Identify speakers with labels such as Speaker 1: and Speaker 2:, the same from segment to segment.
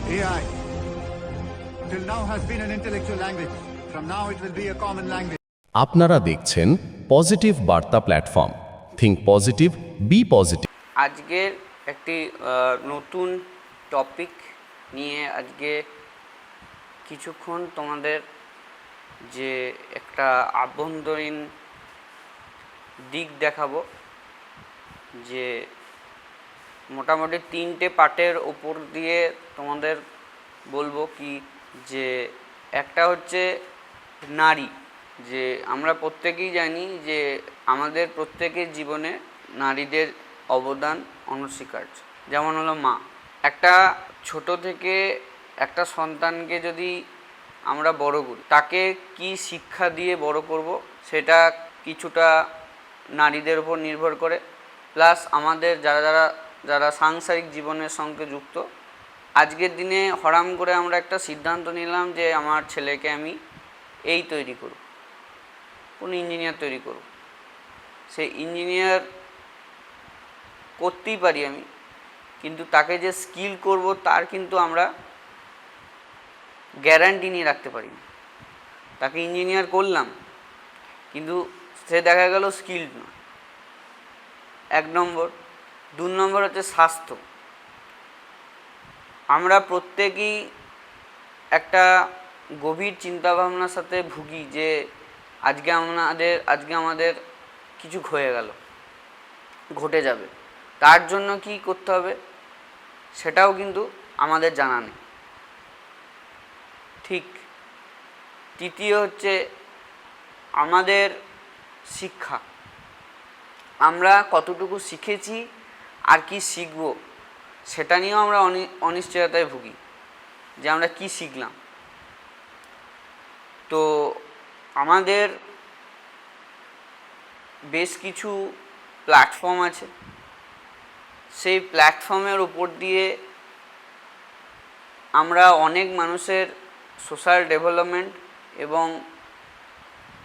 Speaker 1: AI till now has been an intellectual language. From now it will be a common language.
Speaker 2: আপনারা দেখছেন positive বার্তা platform. Think positive, be positive.
Speaker 3: আজকের একটি নতুন topic নিয়ে আজকে কিছুক্ষণ তোমাদের যে একটা আভ্যন্তরীণ দিক দেখাবো, যে মোটামুটি 3টে পার্টের ওপর দিয়ে তোমাদের বলবো কি, যে একটা হচ্ছে নারী, যে আমরা প্রত্যেকেই জানি যে আমাদের প্রত্যেকের জীবনে নারীদের অবদান অনস্বীকার্য। যেমন হলো মা। একটা ছোট থেকে একটা সন্তানকে যদি আমরা বড় করি, তাকে কি শিক্ষা দিয়ে বড় করব সেটা কিছুটা নারীদের উপর নির্ভর করে। প্লাস আমাদের যারা সাংসারিক জীবনের সঙ্গে যুক্ত, আজকের দিনে হঠাৎ করে আমরা একটা সিদ্ধান্ত নিলাম যে আমার ছেলেকে আমি এই তৈরি করব, কোনো ইঞ্জিনিয়ার তৈরি করব। সেই ইঞ্জিনিয়ার করতেই পারি আমি, কিন্তু তাকে যে স্কিল করব তার কিন্তু আমরা গ্যারান্টি নিয়ে রাখতে পারি না। তাকে ইঞ্জিনিয়ার করলাম, কিন্তু সে দেখা গেল স্কিলড নয়। 1 নম্বর। 2 নম্বর হচ্ছে স্বাস্থ্য। আমরা প্রত্যেকেই একটা গভীর চিন্তাভাবনার সাথে ভুগি যে আজকে আমাদের কিছু হয়ে গেল, ঘটে যাবে, তার জন্য কি করতে হবে সেটাও কিন্তু আমাদের জানা নেই। ঠিক। তৃতীয় হচ্ছে আমাদের শিক্ষা। আমরা কতটুকু শিখেছি আর কি শিখব সেটা নিয়েও আমরা অনিশ্চয়তায় ভুগি, যে আমরা কি শিখলাম। তো আমাদের বেশ কিছু প্ল্যাটফর্ম আছে, সেই প্ল্যাটফর্মের উপর দিয়ে আমরা অনেক মানুষের সোশ্যাল ডেভেলপমেন্ট এবং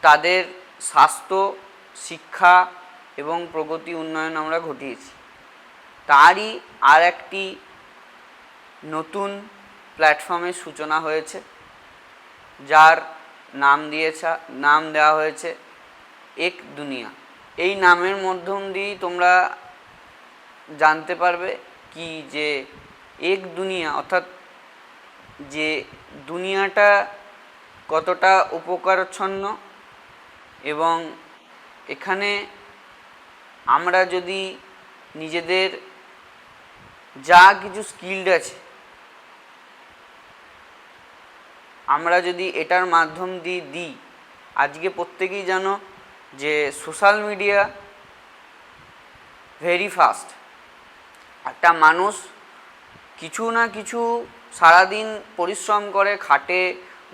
Speaker 3: তাদের স্বাস্থ্য, শিক্ষা এবং প্রগতি উন্নয়ন আমরা ঘটিয়েছি। তারই আর একটি নতুন প্ল্যাটফর্মের সূচনা হয়েছে, যার নাম দেওয়া হয়েছে এক দুনিয়া। এই নামের মাধ্যম দিয়েই তোমরা জানতে পারবে কি, যে এক দুনিয়া অর্থাৎ যে দুনিয়াটা কতটা উপকারচ্ছন্ন, এবং এখানে আমরা যদি নিজেদের যা কিছু স্কিলড আছে আমরা যদি এটার মাধ্যম দিয়ে দিই। আজকে প্রত্যেকেই জানো যে সোশ্যাল মিডিয়া ভেরি ফাস্ট। একটা মানুষ কিছু না কিছু সারাদিন পরিশ্রম করে, খাটে,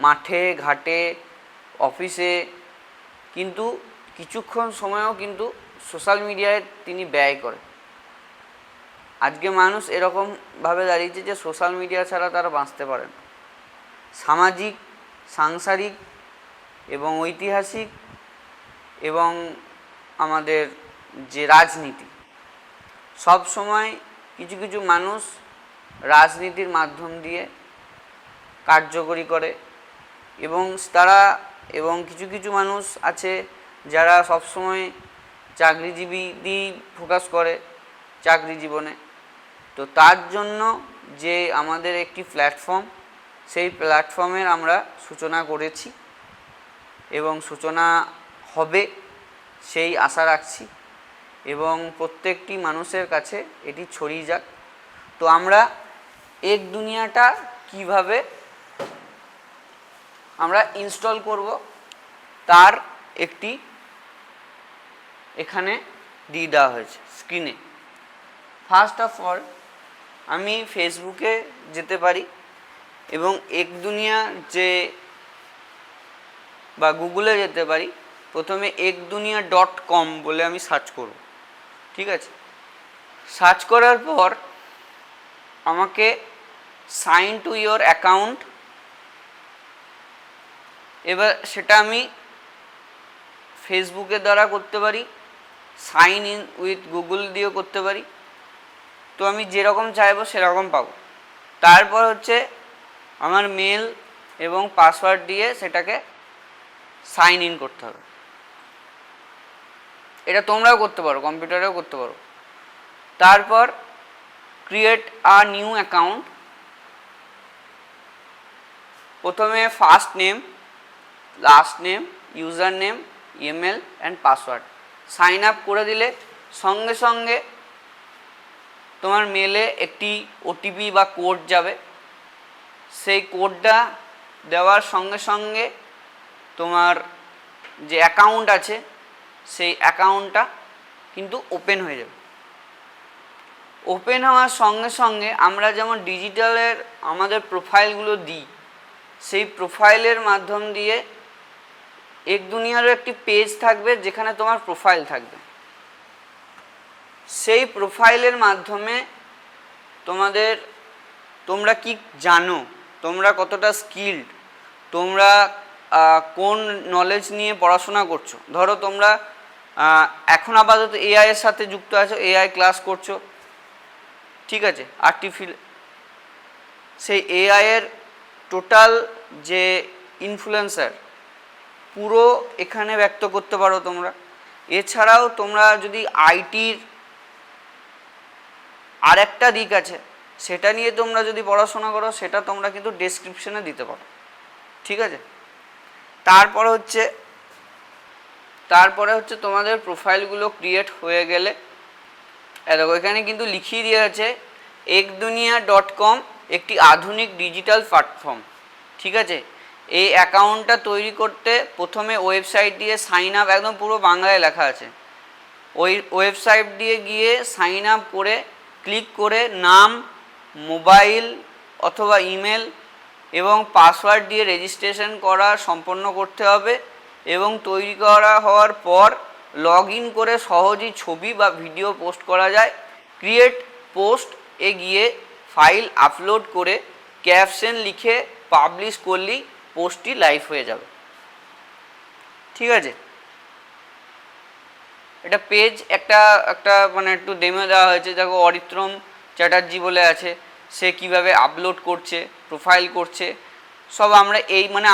Speaker 3: মাঠে ঘাটে, অফিসে, কিন্তু কিছুক্ষণ সময়ও কিন্তু সোশ্যাল মিডিয়ায় তিনি ব্যয় করে। আজকে মানুষ এরকমভাবে দাঁড়িয়েছে যে সোশ্যাল মিডিয়া ছাড়া তারা বাঁচতে পারে না। সামাজিক, সাংসারিক এবং ঐতিহাসিক এবং আমাদের যে রাজনীতি, সব সময় কিছু কিছু মানুষ রাজনীতির মাধ্যম দিয়ে কার্যকরী করে, এবং কিছু কিছু মানুষ আছে যারা সবসময় চাকরিজীবী দিয়েই ফোকাস করে চাকরি জীবনে। তো তার জন্য যে আমাদের একটি প্ল্যাটফর্ম, সেই প্ল্যাটফর্মের আমরা সূচনা করেছি এবং সূচনা হবে সেই আশা রাখছি, এবং প্রত্যেকটি মানুষের কাছে এটি ছড়িয়ে যাক। তো আমরা এক দুনিয়াটা কিভাবে আমরা ইনস্টল করব তার একটি এখানে দিয়ে দেওয়া হয়েছে স্ক্রিনে। ফার্স্ট অফ অল আমি ফেসবুকে যেতে পারি এবং এক দুনিয়া যে বা গুগলে যেতে পারি। প্রথমে ekdunia.com বলে আমি সার্চ করব, ঠিক আছে। সার্চ করার পর আমাকে সাইন টু ইয়োর অ্যাকাউন্ট, এবার সেটা আমি ফেসবুকের দ্বারা করতে পারি, সাইন ইন উইথ গুগল দিয়েও করতে পারি। তো আমি যেরকম চাইবো সেরকম পাবো। তারপর হচ্ছে আমার মেল এবং পাসওয়ার্ড দিয়ে সেটাকে সাইন ইন করতে হবে। এটা তোমরাও করতে পারো, কম্পিউটারেও করতে পারো। তারপর ক্রিয়েট আ নিউ অ্যাকাউন্ট। প্রথমে first name, last name, user name, email and password sign up করে দিলে সঙ্গে সঙ্গে তোমার মেলে একটি ওটিপি বা কোড যাবে। সেই কোডটা দেওয়ার সঙ্গে সঙ্গে তোমার যে অ্যাকাউন্ট আছে সেই অ্যাকাউন্টটা কিন্তু ওপেন হয়ে যাবে। ওপেন হওয়ার সঙ্গে সঙ্গে আমরা যেমন ডিজিটালের আমাদের প্রোফাইলগুলো দিই, সেই প্রোফাইলের মাধ্যম দিয়ে এক দুনিয়ারও একটি পেজ থাকবে যেখানে তোমার প্রোফাইল থাকবে। সেই প্রোফাইলের মাধ্যমে তোমরা কি জানো, তোমরা কতটা স্কিলড, তোমরা কোন নলেজ নিয়ে পড়াশোনা করছো। ধরো তোমরা এখন আপাতত এআই এর সাথে যুক্ত আছো, এআই ক্লাস করছো, ঠিক আছে, সেই এআই এর টোটাল যে ইনফ্লুয়েন্সার পুরো এখানে ব্যক্ত করতে পারো তোমরা। এছাড়াও তোমরা যদি আইটির আরেকটা দিক আছে সেটা নিয়ে তোমরা যদি পড়াশোনা করো, সেটা তোমরা কিন্তু ডেসক্রিপশনে দিতে পারো, ঠিক আছে। তারপরে হচ্ছে তোমাদের প্রোফাইলগুলো ক্রিয়েট হয়ে গেলে দেখো এখানে কিন্তু লিখিয়ে দেওয়া আছে ekdunia.com একটি আধুনিক ডিজিটাল প্ল্যাটফর্ম, ঠিক আছে। এই অ্যাকাউন্টটা তৈরি করতে প্রথমে ওয়েবসাইট দিয়ে সাইন আপ, একদম পুরো বাংলায় লেখা আছে, ওই ওয়েবসাইট দিয়ে গিয়ে সাইন আপ করে ক্লিক করে নাম, মোবাইল অথবা ইমেল এবং পাসওয়ার্ড দিয়ে রেজিস্ট্রেশন করা সম্পন্ন করতে হবে। এবং তৈরি করা হওয়ার পর লগ ইন করে সহজেই ছবি বা ভিডিও পোস্ট করা যায়। ক্রিয়েট পোস্ট এ গিয়ে ফাইল আপলোড করে ক্যাপশন লিখে পাবলিশ করলেই পোস্টটি লাইভ হয়ে যাবে, ঠিক আছে। এটা পেজ একটা মানে একটু ডেমো দেওয়া হয়েছে। দেখো অরিত্রম চ্যাটার্জি বলে আছে, সে কিভাবে আপলোড করছে, প্রোফাইল করছে সব। আমরা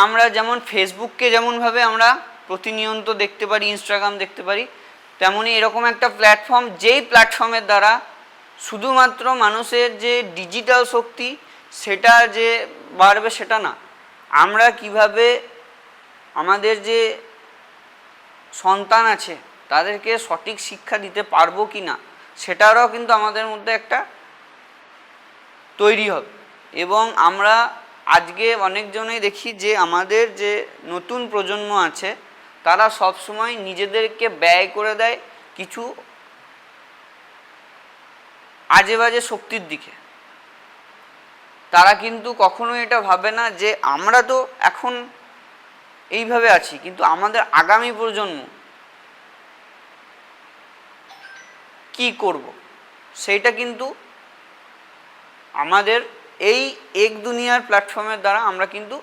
Speaker 3: আমরা যেমন ফেসবুককে যেমনভাবে আমরা প্রতিনিয়ত দেখতে পারি, ইনস্টাগ্রাম দেখতে পারি, তেমনি এরকম একটা প্ল্যাটফর্ম, যেই প্ল্যাটফর্মের দ্বারা শুধুমাত্র মানুষের যে ডিজিটাল শক্তি সেটা যে বাড়বে সেটা না, আমরা কিভাবে আমাদের যে সন্তান আছে তাদেরকে সঠিক শিক্ষা দিতে পারবো কি না সেটারও কিন্তু আমাদের মধ্যে একটা তৈরি হবে। এবং আমরা আজকে অনেকজনেই দেখি যে আমাদের যে নতুন প্রজন্ম আছে তারা সবসময় নিজেদেরকে ব্যয় করে দেয় কিছু আজে বাজে শক্তির দিকে। তারা কিন্তু কখনো এটা ভাবে না যে আমরা তো এখন এইভাবে আছি, কিন্তু আমাদের আগামী প্রজন্ম কি করব সেইটা কিন্তু আমাদের এই এক দুনিয়ার প্ল্যাটফর্মের দ্বারা আমরা কিন্তু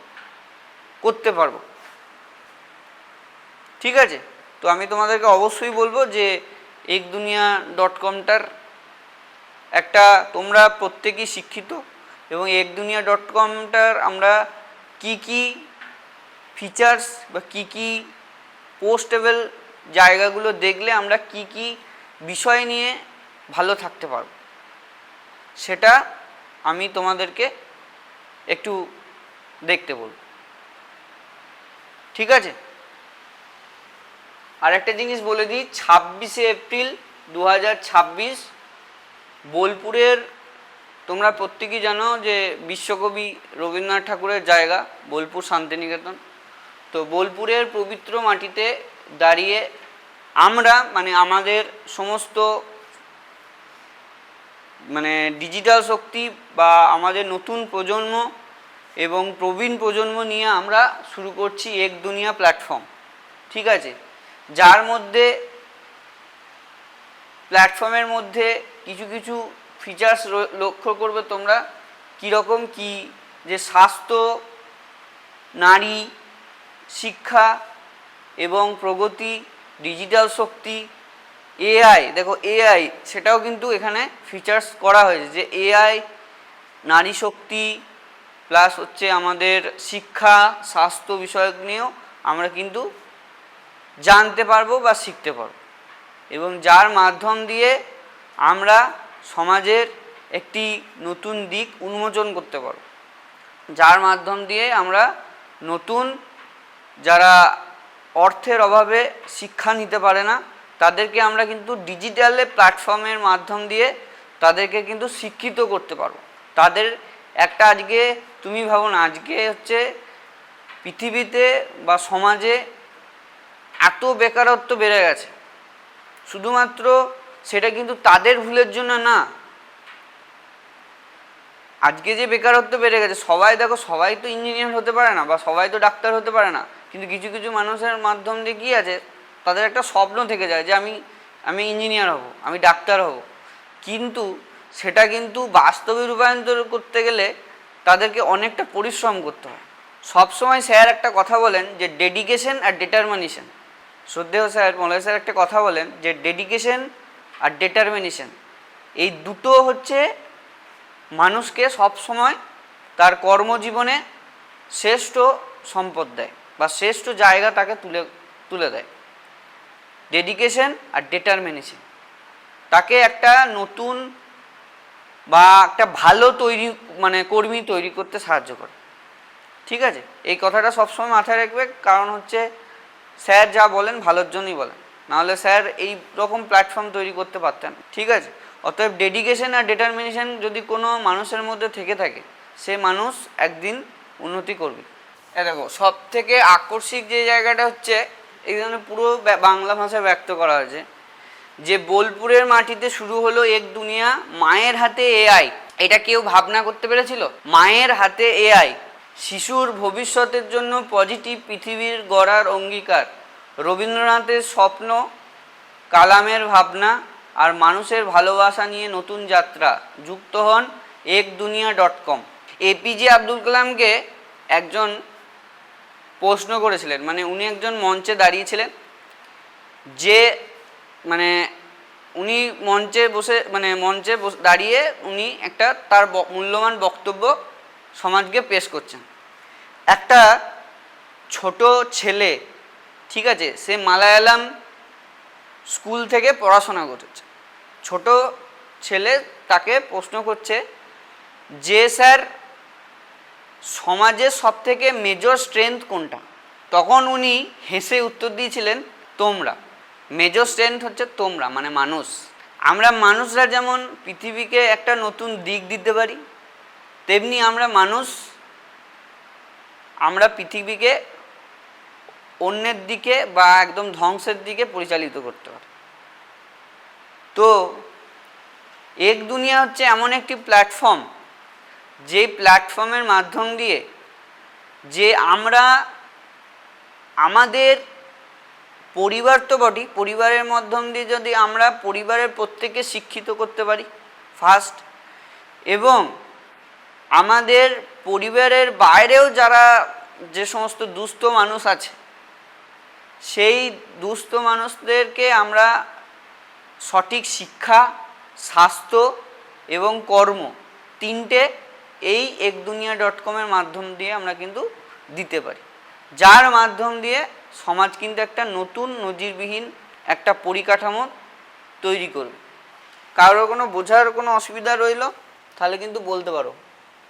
Speaker 3: করতে পারবো, ঠিক আছে। তো আমি তোমাদেরকে অবশ্যই বলবো যে ekdunia.comটার একটা, তোমরা প্রত্যেকেই শিক্ষিত এবং ekdunia.comটার আমরা কি ফিচার্স বা কি পোস্টেবল জায়গাগুলো দেখলে আমরা কি বিষয় নিয়ে ভালো থাকতে পারবো সেটা আমি তোমাদেরকে একটু দেখতে বলব, ঠিক আছে। আর একটা জিনিস বলে দিই, 26শে এপ্রিল 2026 বোলপুরের, তোমরা প্রত্যেকেই জানো যে বিশ্বকবি রবীন্দ্রনাথ ঠাকুরের জায়গা বোলপুর শান্তিনিকেতন। তো বোলপুরের পবিত্র মাটিতে দাঁড়িয়ে আমরা আমাদের সমস্ত ডিজিটাল শক্তি বা আমাদের নতুন প্রজন্ম এবং প্রবীণ প্রজন্ম নিয়ে আমরা শুরু করছি ekdunia প্ল্যাটফর্ম, ঠিক আছে। যার মধ্যে প্ল্যাটফর্মের মধ্যে কিছু ফিচার্স লক্ষ্য করবে তোমরা, কীরকম কি যে স্বাস্থ্য, নারী, শিক্ষা এবং প্রগতি, ডিজিটাল শক্তি, এআই। দেখো এআই সেটাও কিন্তু এখানে ফিচার্স করা হয়েছে যে এআই, নারী শক্তি, প্লাস হচ্ছে আমাদের শিক্ষা স্বাস্থ্য বিষয়ক নিয়েও আমরা কিন্তু জানতে পারবো বা শিখতে পারবো, এবং যার মাধ্যম দিয়ে আমরা সমাজের একটি নতুন দিক উন্মোচন করতে পারবো, যার মাধ্যম দিয়ে আমরা নতুন যারা অর্থের অভাবে শিক্ষা নিতে পারে না তাদেরকে আমরা কিন্তু ডিজিটালে প্ল্যাটফর্মের মাধ্যম দিয়ে তাদেরকে কিন্তু শিক্ষিত করতে পারবো। তাদের একটা আজকে তুমি ভাবো না, আজকে হচ্ছে পৃথিবীতে বা সমাজে এত বেকারত্ব বেড়ে গেছে, শুধুমাত্র সেটা কিন্তু তাদের ভুলের জন্য না। আজকে যে বেকারত্ব বেড়ে গেছে, সবাই দেখো, সবাই তো ইঞ্জিনিয়ার হতে পারে না বা সবাই তো ডাক্তার হতে পারে না, কিন্তু কিছু কিছু মানুষের মাধ্যম দিয়ে কী আছে, তাদের একটা স্বপ্ন থেকে যায় যে আমি ইঞ্জিনিয়ার হব, আমি ডাক্তার হব, কিন্তু সেটা কিন্তু বাস্তবে রূপান্তর করতে গেলে তাদেরকে অনেকটা পরিশ্রম করতে হয়। সবসময় স্যার একটা কথা বলেন যে ডেডিকেশন আর ডিটারমিনেশন। শ্রদ্ধেয় স্যার মলয় স্যার একটা কথা বলেন যে ডেডিকেশন আর ডিটারমিনেশন এই দুটো হচ্ছে মানুষকে সবসময় তার কর্মজীবনে শ্রেষ্ঠ সম্পদ দেয় বা শ্রেষ্ঠ জায়গা তাকে তুলে দেয়। ডেডিকেশন আর ডিটারমিনেশন তাকে একটা নতুন বা একটা ভালো কর্মী তৈরি করতে সাহায্য করে। ঠিক আছে, এই কথাটা সবসময় মাথায় রাখবে, কারণ হচ্ছে স্যার যা বলেন ভালোর জন্যই বলেন, নাহলে স্যার এই রকম প্ল্যাটফর্ম তৈরি করতে পারতেন। ঠিক আছে, অতএব ডেডিকেশন আর ডিটারমিনেশন যদি কোনো মানুষের মধ্যে থেকে থাকে, সে মানুষ একদিন উন্নতি করবে। দেখো, সব থেকে আকর্ষিক যে জায়গাটা হচ্ছে, এই ধরনের পুরো বাংলা ভাষায় ব্যক্ত করা হয়েছে যে বোলপুরের মাটিতে শুরু হলো এক দুনিয়া, মায়ের হাতে এআই। এটা কেউ ভাবনা করতে পেরেছিল? মায়ের হাতে এআই, শিশুর ভবিষ্যতের জন্য পজিটিভ পৃথিবীর গড়ার অঙ্গীকার, রবীন্দ্রনাথের স্বপ্ন, কালামের ভাবনা আর মানুষের ভালোবাসা নিয়ে নতুন যাত্রা। যুক্ত হন ekdunia.com। এপিজে আব্দুল কালামকে একজন প্রশ্ন করেছিলেন, উনি একজন মঞ্চে দাঁড়িয়েছিলেন, যে উনি মঞ্চে দাঁড়িয়ে উনি একটা তার মূল্যবান বক্তব্য সমাজকে পেশ করছেন। একটা ছোট ছেলে, ঠিক আছে, সে মালায়ালাম স্কুল থেকে পড়াশোনা করেছে। ছোট ছেলে তাকে প্রশ্ন করছে যে স্যার, সমাজের সবথেকে মেজর স্ট্রেংথ কোনটা? তখন উনি হেসে উত্তর দিয়েছিলেন, তোমরা। মেজর স্ট্রেংথ হচ্ছে তোমরা, মানুষ। আমরা মানুষরা যেমন পৃথিবীকে একটা নতুন দিক দিতে পারি, তেমনি আমরা পৃথিবীকে অন্যের দিকে বা একদম ধ্বংসের দিকে পরিচালিত করতে পারি। তো এক দুনিয়া হচ্ছে এমন একটি প্ল্যাটফর্ম, যে প্ল্যাটফর্মের মাধ্যম দিয়ে যে আমরা আমাদের পরিবার তো বটেই, পরিবারের মাধ্যম দিয়ে যদি আমরা পরিবারের প্রত্যেককে শিক্ষিত করতে পারি ফার্স্ট, এবং আমাদের পরিবারের বাইরেও যারা যে সমস্ত দুস্থ মানুষ আছে, সেই দুস্থ মানুষদেরকে আমরা সঠিক শিক্ষা, স্বাস্থ্য এবং কর্ম তিনটে এই ekdunia.com-এর মাধ্যম দিয়ে আমরা কিন্তু দিতে পারি, যার মাধ্যম দিয়ে সমাজ কিন্তু একটা নতুন নজিরবিহীন একটা পরিকাঠামো তৈরি করবে। কারোর কোনো বোঝার কোনো অসুবিধা রইল তাহলে কিন্তু বলতে পারো।